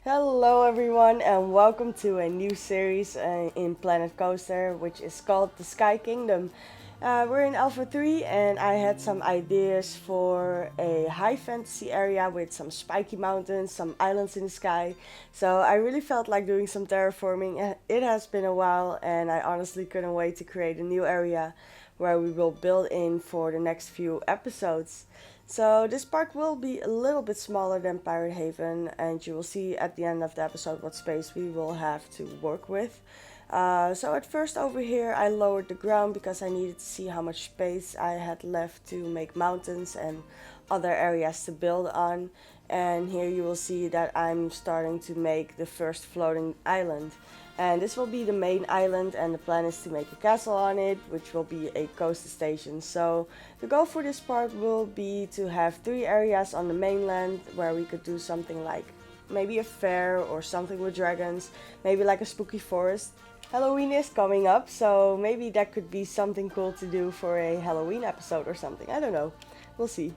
Hello everyone and welcome to a new series in Planet Coaster, which is called the Sky Kingdom. We're in Alpha 3 and I had some ideas for a high fantasy area with some spiky mountains, some islands in the sky. So I really felt like doing some terraforming. It has been a while and I honestly couldn't wait to create a new area where we will build in for the next few episodes. So this park will be a little bit smaller than Pirate Haven, and you will see at the end of the episode what space we will have to work with. So at first over here I lowered the ground because I needed to see how much space I had left to make mountains and other areas to build on. And here you will see that I'm starting to make the first floating island. And this will be the main island, and the plan is to make a castle on it, which will be a coaster station. So the goal for this park will be to have 3 areas on the mainland where we could do something like maybe a fair or something with dragons, maybe like a spooky forest. Halloween is coming up, so maybe that could be something cool to do for a Halloween episode or something. I don't know. We'll see.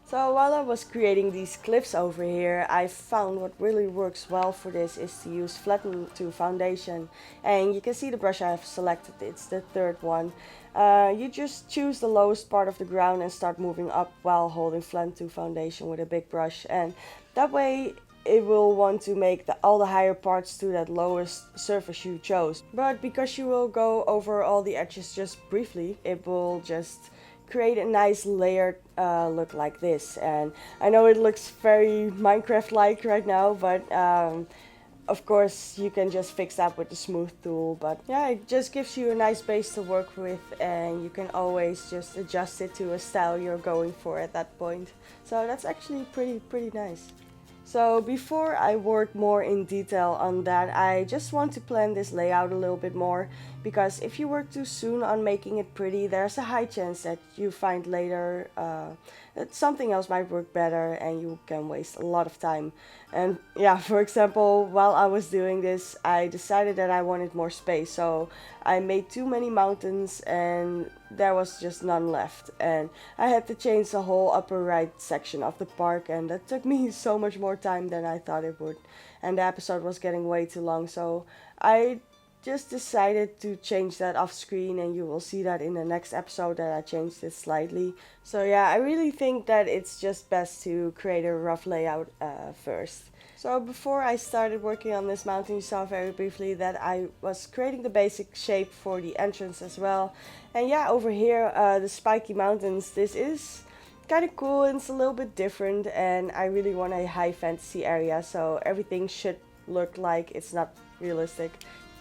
So while I was creating these cliffs over here, I found what really works well for this is to use flatten to foundation. And you can see the brush I have selected, it's the third one. You just choose the lowest part of the ground and start moving up while holding flatten to foundation with a big brush. And that way it will want to make all the higher parts to that lowest surface you chose. But because you will go over all the edges just briefly, it will just create a nice layered look like this. And I know it looks very Minecraft like right now, but of course you can just fix that with the smooth tool. But yeah, it just gives you a nice base to work with, and you can always just adjust it to a style you're going for at that point. So that's actually pretty nice. So before I work more in detail on that, I just want to plan this layout a little bit more, because if you work too soon on making it pretty, there's a high chance that you find later that something else might work better and you can waste a lot of time. And yeah, for example, while I was doing this, I decided that I wanted more space, so I made too many mountains and there was just none left, and I had to change the whole upper right section of the park, and that took me so much more time than I thought it would, and the episode was getting way too long, so I just decided to change that off screen, and you will see that in the next episode that I changed it slightly. So yeah, I really think that it's just best to create a rough layout first. So before I started working on this mountain, you saw very briefly that I was creating the basic shape for the entrance as well. And yeah, over here, the spiky mountains, this is kind of cool and it's a little bit different, and I really want a high fantasy area, so everything should look like it's not realistic.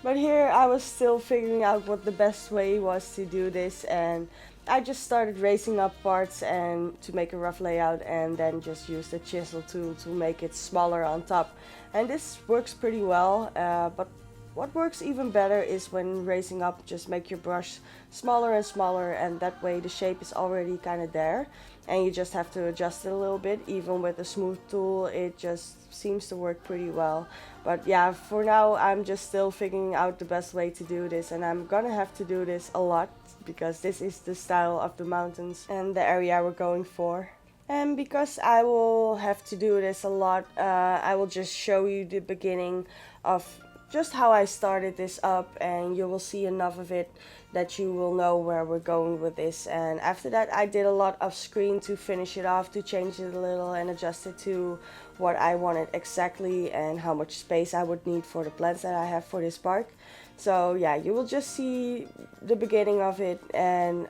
But here I was still figuring out what the best way was to do this, and I just started raising up parts and to make a rough layout, and then just use the chisel tool to make it smaller on top. And this works pretty well, but what works even better is when raising up, just make your brush smaller and smaller, and that way the shape is already kind of there and you just have to adjust it a little bit. Even with a smooth tool, it just seems to work pretty well. But yeah, for now I'm just still figuring out the best way to do this, and I'm gonna have to do this a lot because this is the style of the mountains and the area we're going for. And because I will have to do this a lot, I will just show you the beginning of just how I started this up, and you will see enough of it that you will know where we're going with this. And after that I did a lot of screen to finish it off, to change it a little and adjust it to what I wanted exactly and how much space I would need for the plans that I have for this park. So yeah, you will just see the beginning of it. And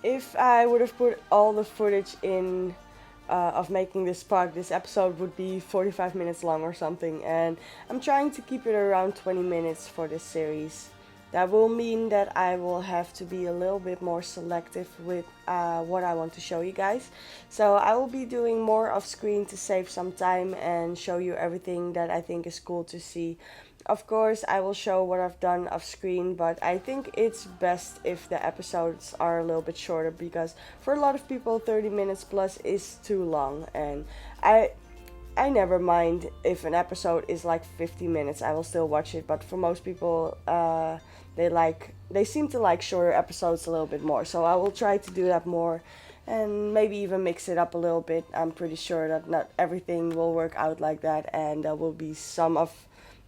if I would have put all the footage in of making this park, this episode would be 45 minutes long or something, and I'm trying to keep it around 20 minutes for this series. That will mean that I will have to be a little bit more selective with what I want to show you guys. So I will be doing more off screen to save some time and show you everything that I think is cool to see. Of course, I will show what I've done off screen, but I think it's best if the episodes are a little bit shorter, because for a lot of people 30 minutes plus is too long, and I I never mind if an episode is like 50 minutes. I will still watch it, but for most people, they seem to like shorter episodes a little bit more. So I will try to do that more, and maybe even mix it up a little bit. I'm pretty sure that not everything will work out like that, and there will be some of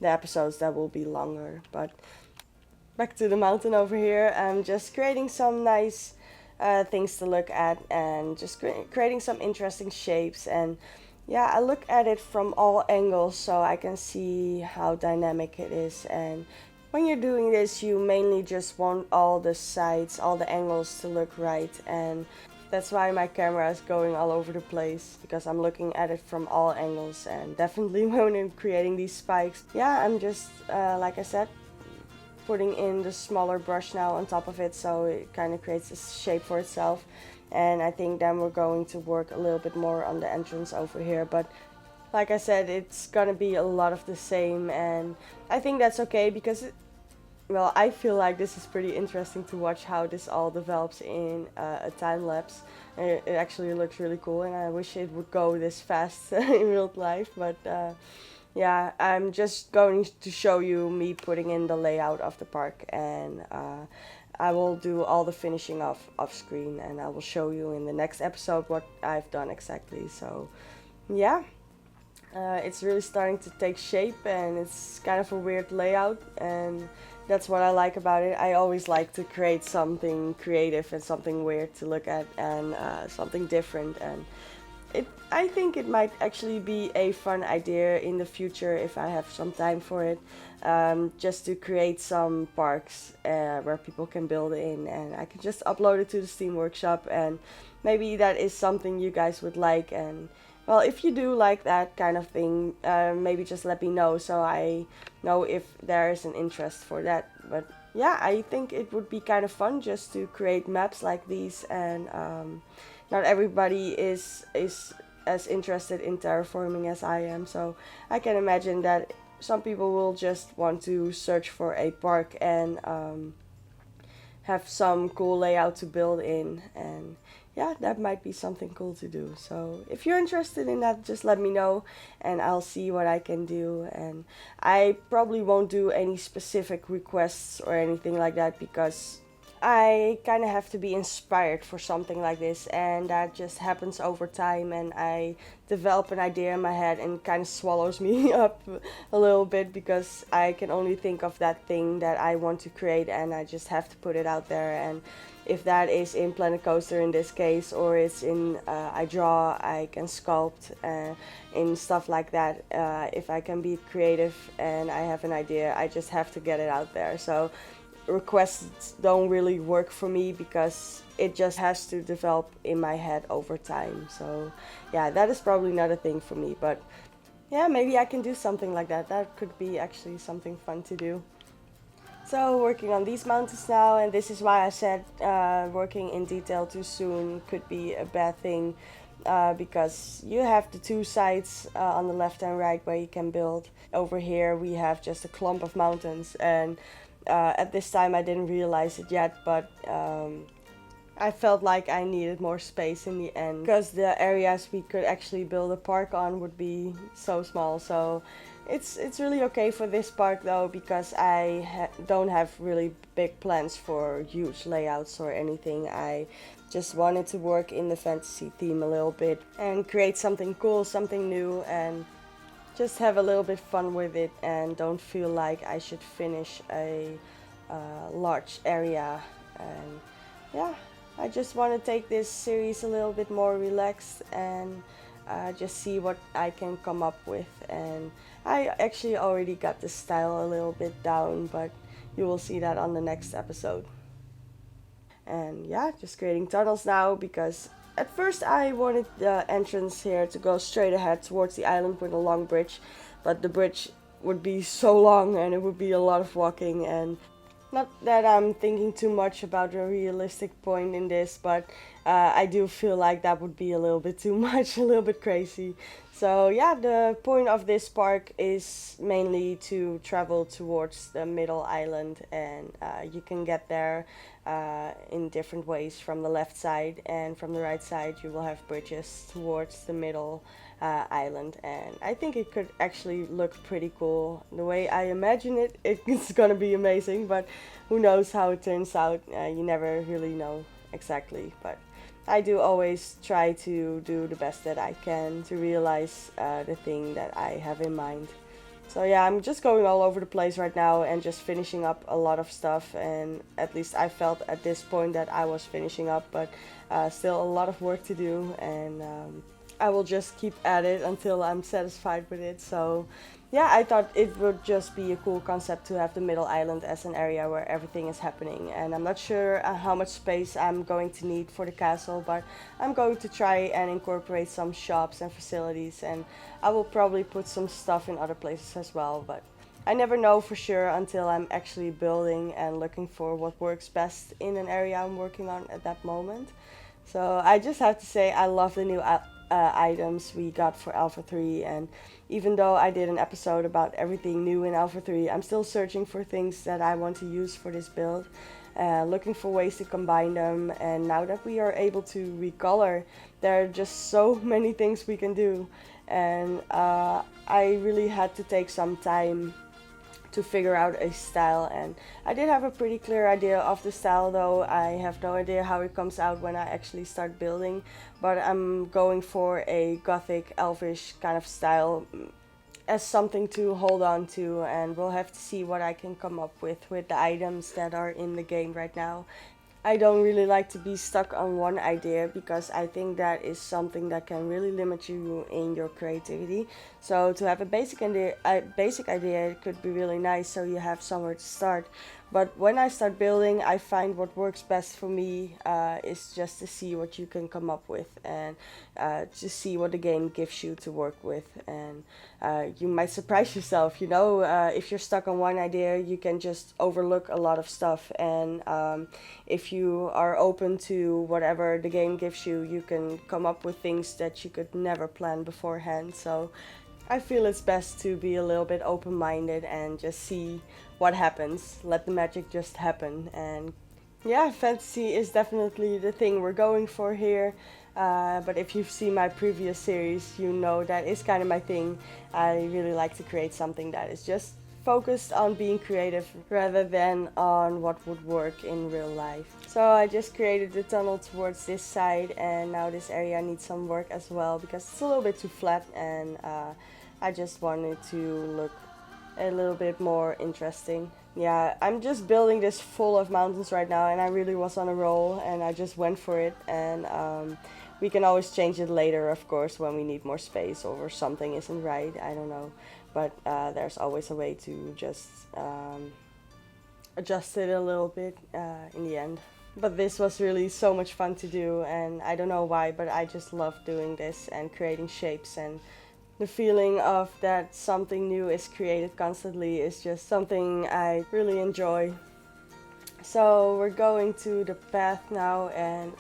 the episodes that will be longer. But back to the mountain over here. I'm just creating some nice things to look at, and just creating some interesting shapes. And yeah, I look at it from all angles so I can see how dynamic it is. And when you're doing this, you mainly just want all the sides, all the angles to look right. And that's why my camera is going all over the place, because I'm looking at it from all angles. And definitely when I'm creating these spikes, yeah, I'm just, like I said, putting in the smaller brush now on top of it, so it kind of creates a shape for itself. And I think then we're going to work a little bit more on the entrance over here, but like I said, it's gonna be a lot of the same, and I think that's okay, because well, I feel like this is pretty interesting to watch how this all develops in a time lapse. It actually looks really cool, and I wish it would go this fast in real life, but yeah, I'm just going to show you me putting in the layout of the park, and I will do all the finishing off screen, and I will show you in the next episode what I've done exactly. So yeah, it's really starting to take shape, and it's kind of a weird layout, and that's what I like about it. I always like to create something creative and something weird to look at, and something different, and I think it might actually be a fun idea in the future if I have some time for it, just to create some parks where people can build in, and I can just upload it to the Steam Workshop, and maybe that is something you guys would like. And well, if you do like that kind of thing, maybe just let me know so I know if there is an interest for that. But yeah, I think it would be kind of fun just to create maps like these, and not everybody is as interested in terraforming as I am, so I can imagine that some people will just want to search for a park and have some cool layout to build in, and yeah, that might be something cool to do. So if you're interested in that, just let me know and I'll see what I can do. And I probably won't do any specific requests or anything like that, because I kind of have to be inspired for something like this, and that just happens over time, and I develop an idea in my head and it kind of swallows me up a little bit, because I can only think of that thing that I want to create, and I just have to put it out there. And if that is in Planet Coaster in this case, or it's in I draw, I can sculpt, in stuff like that, if I can be creative and I have an idea, I just have to get it out there. So requests don't really work for me, because it just has to develop in my head over time. So yeah, that is probably not a thing for me, but yeah, maybe I can do something like that. That could be actually something fun to do. So working on these mountains now, and this is why I said working in detail too soon could be a bad thing, because you have the two sides on the left and right where you can build. Over here we have just a clump of mountains, and at this time I didn't realize it yet, but I felt like I needed more space in the end, because the areas we could actually build a park on would be so small. So it's really okay for this park though, because I don't have really big plans for huge layouts or anything. I just wanted to work in the fantasy theme a little bit and create something cool, something new, and just have a little bit fun with it, and don't feel like I should finish a large area. And yeah, I just want to take this series a little bit more relaxed, and just see what I can come up with. And I actually already got the style a little bit down, but you will see that on the next episode. And yeah, just creating tunnels now, because at first I wanted the entrance here to go straight ahead towards the island with a long bridge, but the bridge would be so long and it would be a lot of walking. And not that I'm thinking too much about a realistic point in this, but I do feel like that would be a little bit too much, a little bit crazy. So yeah, the point of this park is mainly to travel towards the middle island, and you can get there in different ways. From the left side and from the right side, you will have bridges towards the middle island, and I think it could actually look pretty cool. The way I imagine it, it's gonna be amazing, but who knows how it turns out? You never really know exactly, but I do always try to do the best that I can to realize the thing that I have in mind. So yeah, I'm just going all over the place right now and just finishing up a lot of stuff. And at least I felt at this point that I was finishing up, but still a lot of work to do. And I will just keep at it until I'm satisfied with it. So yeah, I thought it would just be a cool concept to have the middle island as an area where everything is happening. And I'm not sure how much space I'm going to need for the castle, but I'm going to try and incorporate some shops and facilities, and I will probably put some stuff in other places as well. But I never know for sure until I'm actually building and looking for what works best in an area I'm working on at that moment. So I just have to say I love the new items we got for Alpha 3, and even though I did an episode about everything new in Alpha 3, I'm still searching for things that I want to use for this build, looking for ways to combine them, and now that we are able to recolor, there are just so many things we can do, and I really had to take some time to figure out a style, and I did have a pretty clear idea of the style, though I have no idea how it comes out when I actually start building, but I'm going for a Gothic elvish kind of style as something to hold on to, and we'll have to see what I can come up with the items that are in the game right now. I don't really like to be stuck on one idea because I think that is something that can really limit you in your creativity. So to have a basic idea, it could be really nice so you have somewhere to start. But when I start building, I find what works best for me is just to see what you can come up with, and to see what the game gives you to work with. And you might surprise yourself, if you're stuck on one idea, you can just overlook a lot of stuff. And if you are open to whatever the game gives you, you can come up with things that you could never plan beforehand. So I feel it's best to be a little bit open-minded and just see what happens. Let the magic just happen. And yeah, fantasy is definitely the thing we're going for here. But if you've seen my previous series, you know that is kind of my thing. I really like to create something that is just focused on being creative rather than on what would work in real life. So I just created the tunnel towards this side, and now this area needs some work as well because it's a little bit too flat, and I just wanted to look a little bit more interesting. Yeah, I'm just building this full of mountains right now, and I really was on a roll and I just went for it. And we can always change it later, of course, when we need more space or something isn't right. I don't know, but there's always a way to just adjust it a little bit in the end. But this was really so much fun to do, and I don't know why, but I just love doing this and creating shapes, and the feeling of that something new is created constantly is just something I really enjoy. So we're going to the path now, and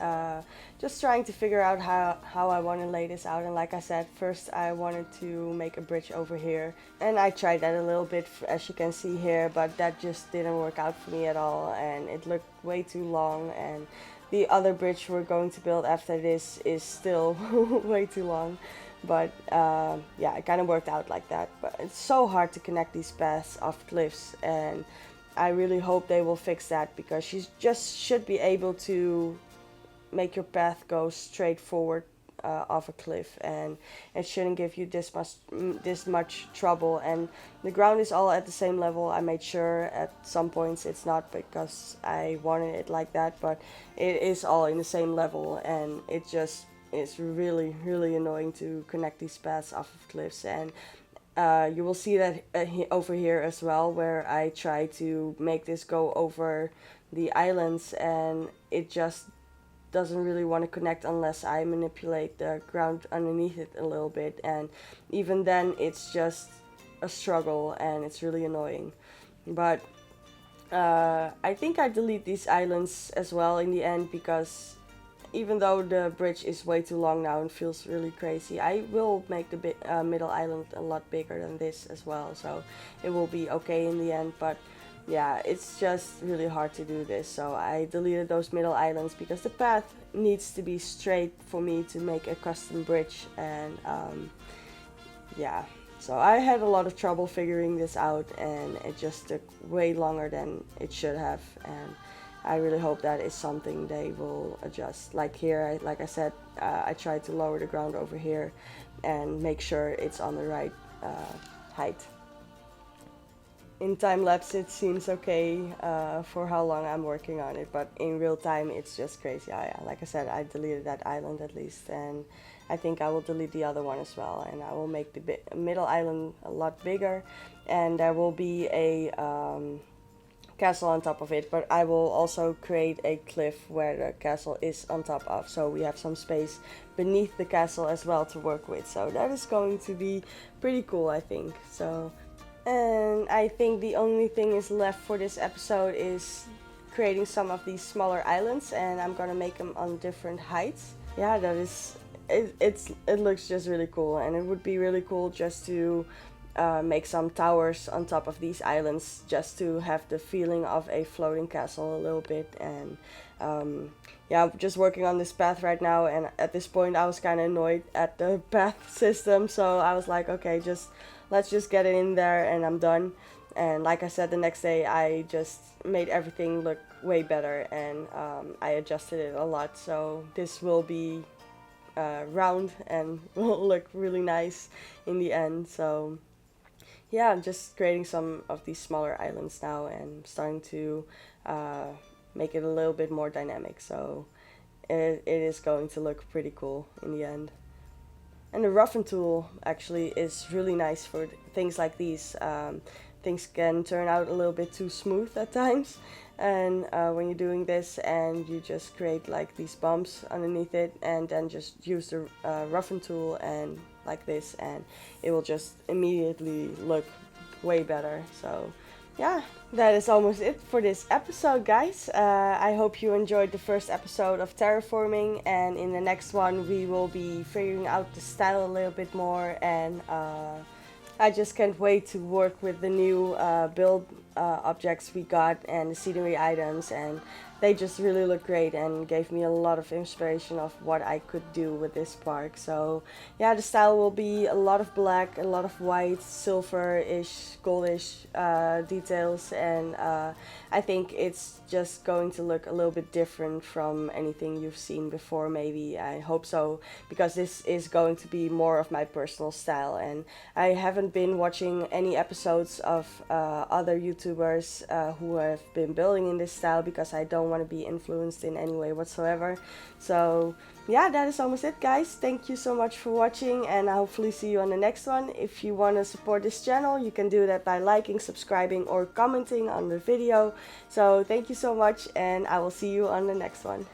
just trying to figure out how I want to lay this out. And like I said, first I wanted to make a bridge over here, and I tried that a little bit as you can see here, but that just didn't work out for me at all, and it looked way too long. And the other bridge we're going to build after this is still way too long. But yeah, it kind of worked out like that. But it's so hard to connect these paths off cliffs, and I really hope they will fix that, because you just should be able to make your path go straight forward off a cliff, and it shouldn't give you this much trouble. And the ground is all at the same level. I made sure at some points it's not because I wanted it like that, but it is all in the same level, and it just is really annoying to connect these paths off of cliffs. And you will see that over here as well, where I try to make this go over the islands, and it just doesn't really want to connect unless I manipulate the ground underneath it a little bit, and even then it's just a struggle and it's really annoying. But I think I delete these islands as well in the end, because even though the bridge is way too long now and feels really crazy, I will make the middle island a lot bigger than this as well, so it will be okay in the end. But yeah, it's just really hard to do this, so I deleted those middle islands because the path needs to be straight for me to make a custom bridge. And yeah, so I had a lot of trouble figuring this out, and it just took way longer than it should have, and I really hope that is something they will adjust. Like here, like I said, I tried to lower the ground over here and make sure it's on the right height. In time lapse it seems okay for how long I'm working on it, but in real time it's just crazy. Like I said, I deleted that island at least, and I think I will delete the other one as well, and I will make the middle island a lot bigger, and there will be a castle on top of it, but I will also create a cliff where the castle is on top of, so we have some space beneath the castle as well to work with. So that is going to be pretty cool, I think. So, and I think the only thing is left for this episode is creating some of these smaller islands, and I'm gonna make them on different heights. Yeah, that is it looks just really cool, and it would be really cool just to make some towers on top of these islands, just to have the feeling of a floating castle a little bit. And yeah, I'm just working on this path right now, and at this point I was kind of annoyed at the path system, so I was like, okay, let's just get it in there and I'm done. And like I said, the next day I just made everything look way better, and I adjusted it a lot, so this will be round and will look really nice in the end. So yeah, I'm just creating some of these smaller islands now and starting to make it a little bit more dynamic, so it is going to look pretty cool in the end. And the roughen tool actually is really nice for things like these. Things can turn out a little bit too smooth at times, and when you're doing this and you just create like these bumps underneath it, and then just use the roughen tool and like this, and it will just immediately look way better. So yeah, that is almost it for this episode, guys. I hope you enjoyed the first episode of Terraforming, and in the next one we will be figuring out the style a little bit more, and I just can't wait to work with the new build objects we got and the scenery items, and they just really look great and gave me a lot of inspiration of what I could do with this park. So yeah, the style will be a lot of black, a lot of white, silver-ish, goldish details, and I think it's just going to look a little bit different from anything you've seen before, maybe. I hope so, because this is going to be more of my personal style, and I haven't been watching any episodes of other YouTubers who have been building in this style, because I don't want to be influenced in any way whatsoever. So yeah, that is almost it, guys. Thank you so much for watching, and I hopefully see you on the next one. If you want to support this channel, you can do that by liking, subscribing, or commenting on the video. So thank you so much, and I will see you on the next one.